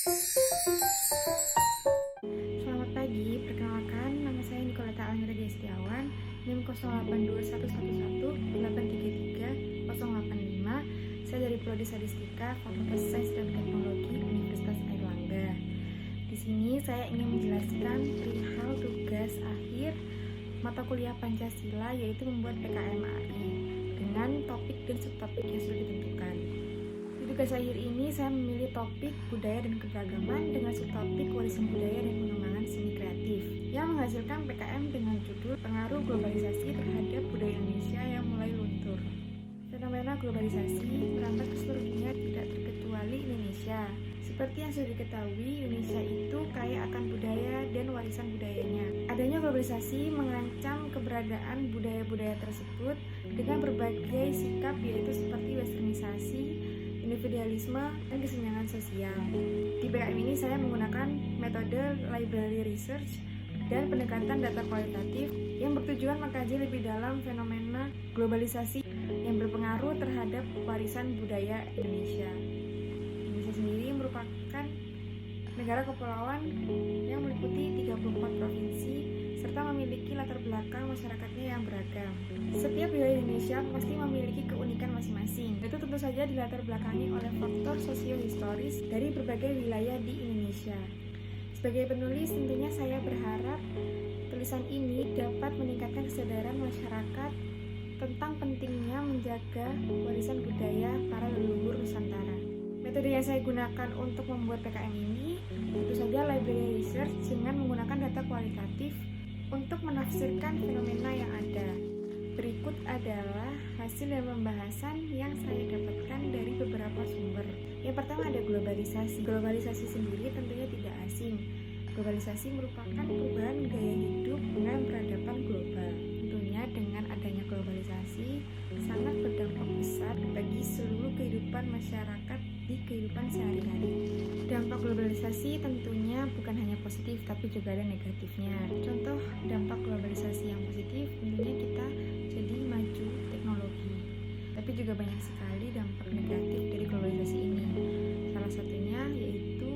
Selamat pagi, perkenalkan nama saya Nicoleta Almira Setiawan, NIM 082111833085. Saya dari Prodi Statistika, Fakultas Sains dan Teknologi Universitas Airlangga. Di sini saya ingin menjelaskan perihal tugas akhir mata kuliah Pancasila, yaitu membuat PKM-AI dengan topik dan subtopik yang sudah ditentukan. Di tugas akhir ini saya memilih topik budaya dan keberagaman dengan subtopik warisan budaya dan pengembangan seni kreatif yang menghasilkan PKM dengan judul pengaruh globalisasi terhadap budaya Indonesia yang mulai luntur. Fenomena globalisasi merambat ke seluruh dunia, tidak terkecuali Indonesia. Seperti yang sudah diketahui, Indonesia itu kaya akan budaya dan warisan budayanya. Adanya globalisasi mengancam keberadaan budaya-budaya tersebut dengan berbagai sikap, yaitu seperti westernisasi, individualisme, dan kesenjangan sosial. Di PKM ini saya menggunakan metode library research dan pendekatan data kualitatif yang bertujuan mengkaji lebih dalam fenomena globalisasi yang berpengaruh terhadap warisan budaya Indonesia. Indonesia sendiri merupakan negara kepulauan yang meliputi 34 provinsi serta memiliki latar belakang masyarakatnya yang beragam. Setiap wilayah Indonesia pasti memiliki keunikan masing-masing. Itu tentu saja dilatar belakangi oleh faktor sosio-historis dari berbagai wilayah di Indonesia. Sebagai penulis, tentunya saya berharap tulisan ini dapat meningkatkan kesadaran masyarakat tentang pentingnya menjaga warisan budaya para leluhur Nusantara. Metode yang saya gunakan untuk membuat PKM ini tentu saja library research dengan menggunakan data kualitatif untuk menafsirkan fenomena yang ada. Berikut adalah hasil dari pembahasan yang saya dapatkan dari beberapa sumber. Yang pertama ada globalisasi. Globalisasi sendiri tentunya tidak asing. Globalisasi merupakan perubahan gaya hidup dengan peradaban global. Tentunya dengan adanya globalisasi sangat berdampak besar bagi seluruh kehidupan masyarakat di kehidupan sehari-hari. Dampak globalisasi tentunya bukan hanya positif tapi juga ada negatifnya. Contoh dampak globalisasi yang positif tentunya kita jadi maju teknologi. Tapi juga banyak sekali dampak negatif dari globalisasi ini. Salah satunya yaitu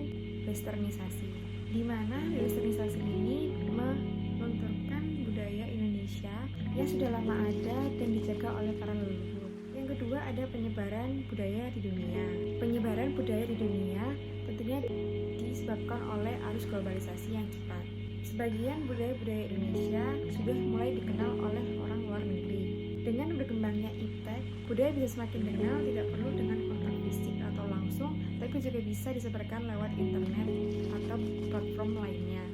westernisasi, di mana westernisasi ini melunturkan budaya Indonesia yang sudah lama ada dan dijaga oleh para leluhur. Yang kedua ada penyebaran budaya di dunia. Penyebaran budaya di dunia tentunya disebabkan oleh arus globalisasi yang cepat. Sebagian budaya-budaya Indonesia sudah mulai dikenal oleh orang luar negeri. Dengan berkembangnya iptek, budaya bisa semakin dikenal tidak perlu dengan kontak fisik atau langsung, tapi juga bisa disebarkan lewat internet atau platform lainnya.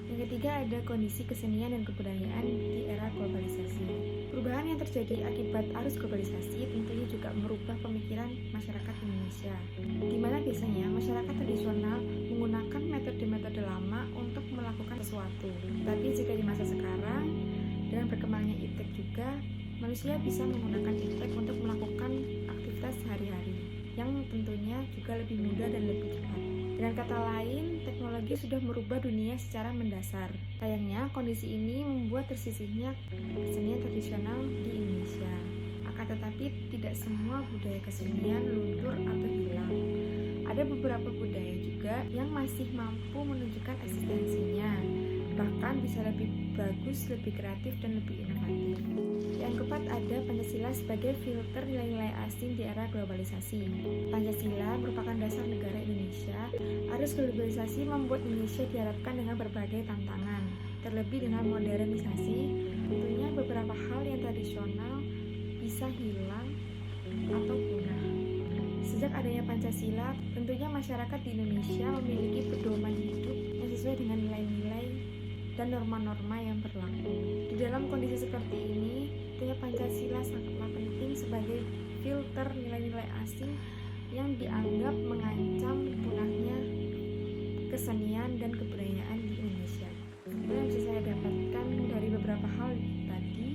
Yang ketiga ada kondisi kesenian dan kebudayaan di era globalisasi. Perubahan yang terjadi akibat arus globalisasi tentunya juga merubah pemikiran masyarakat Indonesia, di mana biasanya masyarakat tradisional menggunakan metode-metode lama untuk melakukan sesuatu. Tapi jika di masa sekarang, dengan berkembangnya iptek juga, manusia bisa menggunakan iptek untuk melakukan aktivitas sehari-hari, yang tentunya juga lebih mudah dan lebih cepat. Dengan kata lain, teknologi sudah merubah dunia secara mendasar. Sayangnya, kondisi ini membuat tersisihnya kesenian tradisional di Indonesia. Akan tetapi, tidak semua budaya kesenian luntur atau hilang. Ada beberapa budaya juga yang masih mampu menunjukkan eksistensinya, bahkan bisa lebih bagus, lebih kreatif, dan lebih inovatif. Yang keempat ada Pancasila sebagai filter nilai-nilai asing di era globalisasi. Pancasila merupakan dasar negara Indonesia. Arus globalisasi membuat Indonesia dihadapkan dengan berbagai tantangan. Terlebih dengan modernisasi, tentunya beberapa hal yang tradisional bisa hilang atau punah. Sejak adanya Pancasila, tentunya masyarakat di Indonesia memiliki pedoman hidup yang sesuai dengan nilai-nilai dan norma-norma yang berlaku. Di dalam kondisi seperti ini, tentunya Pancasila sangatlah penting sebagai filter nilai-nilai asing yang dianggap mengancam punahnya kesenian dan kebudayaan di Indonesia. Yang bisa saya dapatkan dari beberapa hal tadi,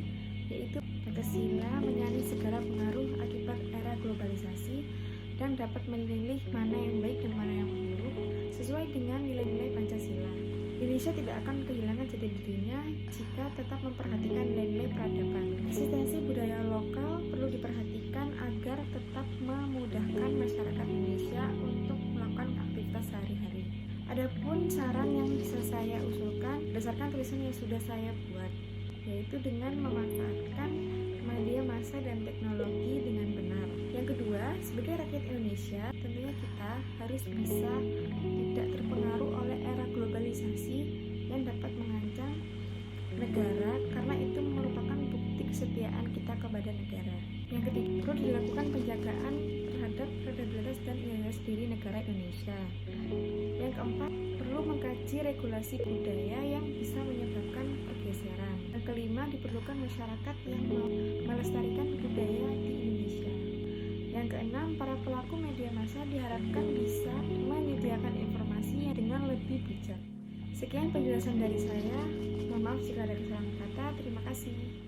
yaitu Pancasila menyaring segala pengaruh akibat era globalisasi dan dapat memilih mana yang baik dan mana yang buruk sesuai dengan nilai-nilai Pancasila. Indonesia tidak akan kehilangan jati dirinya jika tetap memperhatikan nilai-nilai peradaban. Eksistensi budaya lokal perlu diperhatikan agar tetap memudahkan masyarakat Indonesia untuk melakukan aktivitas sehari-hari. Adapun saran yang bisa saya usulkan berdasarkan tulisan yang sudah saya buat, yaitu dengan memanfaatkan media massa dan teknologi dengan benar. Yang kedua, sebagai rakyat Indonesia, tentunya kita harus bisa tidak terpengaruh oleh era globalisasi yang dapat mengancam negara, karena itu merupakan bukti kesetiaan kita kepada negara. Yang ketiga, perlu dilakukan penjagaan terhadap kredibilitas dan identitas diri negara Indonesia. Yang keempat, perlu mengkaji regulasi budaya yang bisa menyebabkan pergeseran. Yang kelima, diperlukan masyarakat yang melestarikan budaya di Indonesia. Yang keenam, para pelaku media massa diharapkan bisa menyediakan informasi dengan lebih bijak. Sekian penjelasan dari saya. Mohon maaf jika ada kesalahan kata. Terima kasih.